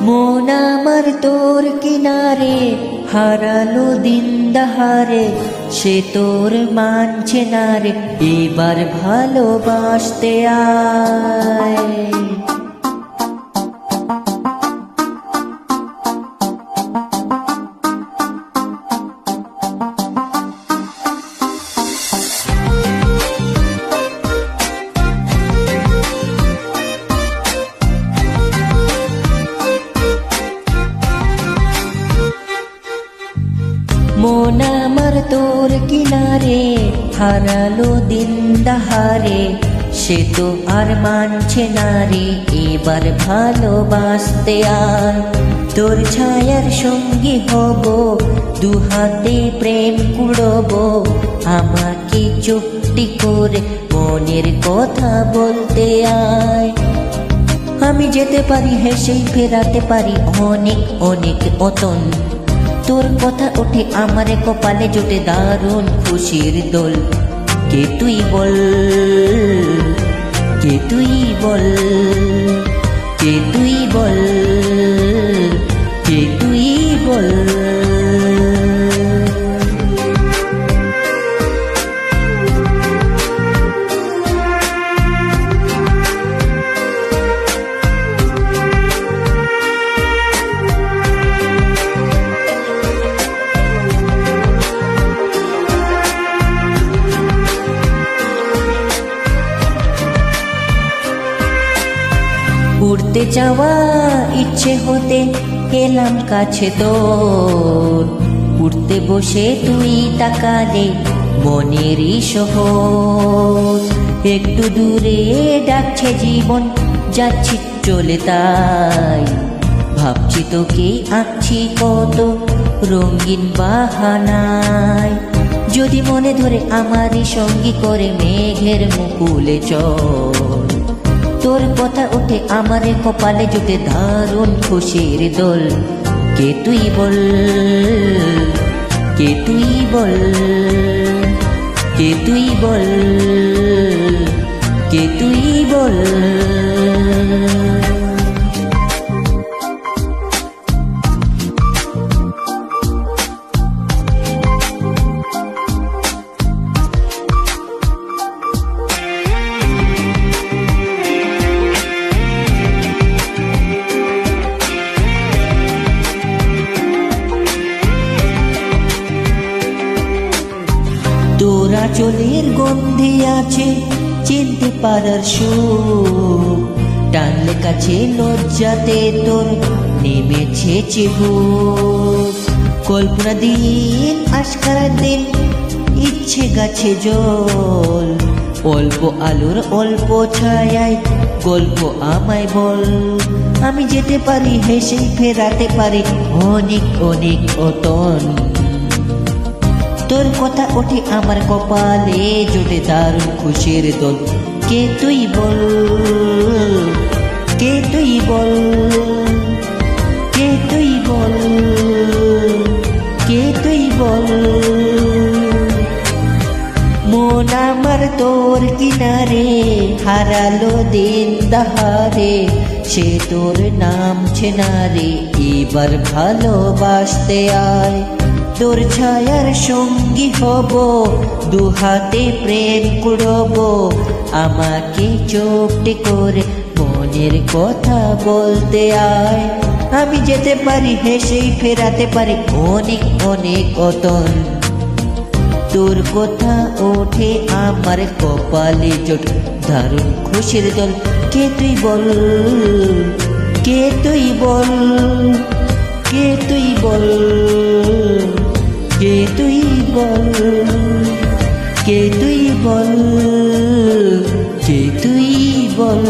মন আমার তোর কিনারে হারালো দিন দাহারে, সে তোর মানছে না রে, এবার ভালোবাসতে আয়। মন আমার তোর কিনারে হারালো দিন দাহারে, সে তো আর মানছে না রে, এবার ভালোবাসতে আয়। তোর ছায়ার সঙ্গী হব, দু হাতে প্রেম কুড়ব, আমাকে চুপটি করে মনের কথা বলতে আয়। আমি যেতে পারি হেসেই ফেরাতে পারি অনেক অনেক অতন, তোর কথা ওঠে আমার কপালে জোটে দারুণ খুশির দোল। কে তুই বল, কে তুই বল, কে তুই বল, কে তুই বল। উড়তে যাওয়া ইচ্ছে হতে এলাম কাছে তোর, উড়তে বসে তুই তাকালে মনেরই শহর। একটু দূরে ডাকছে জীবন, যাচ্ছি চলে তাই, ভাবছি তোকে আঁকছি কত রঙিন বাহানায়। যদি মনে ধরে আমারই সঙ্গী করে মেঘের মুকুলে চল, তোর কথা ওঠে আমার কপালে জুটে দারুণ খুশির দোল। কে তুই বল, কে তুই বল, কে তুই বল, কে তুই বল। তোরা চলের গন্ধে আছে চিনতে পারার সুখ, টানলে কাছে লজ্জাতে তোর নেমেছে চিবুক। কল্পনা দিন আশকারা দিন ইচ্ছে গাছে জল, অল্প আলোর অল্প ছায়ায় গল্প আমায় বল। আমি যেতে পারি হেসেই ফেরাতে পারি অনেক অনেক অতন, তোর কথা ওঠে আমার কপালে জোটে দারুণ খুশির দোল। কে তুই বল, কে তুই বল, কে তুই বল, কে তুই বল। মন আমার তোর কিনারে হারালো দিন দাহারে, সে তোর নামছে না রে, এবার ভালোবাসতে আয়। তোর ছায়ার সঙ্গী হব, দু হাতে প্রেম কুড়ব, আমাকে চোপটি করে মনের কথা বলতে আয়। আমি যেতে পারি হেসেই ফেরাতে পারি অনেক অনেক অতন, তোর কথা ওঠে আমার কপালে জোট দারুণ খুশির দোল। কে তুই বল, কে তুই বল, কে তুই বল, কে তুই বল, কে তুই বল, কে তুই বল।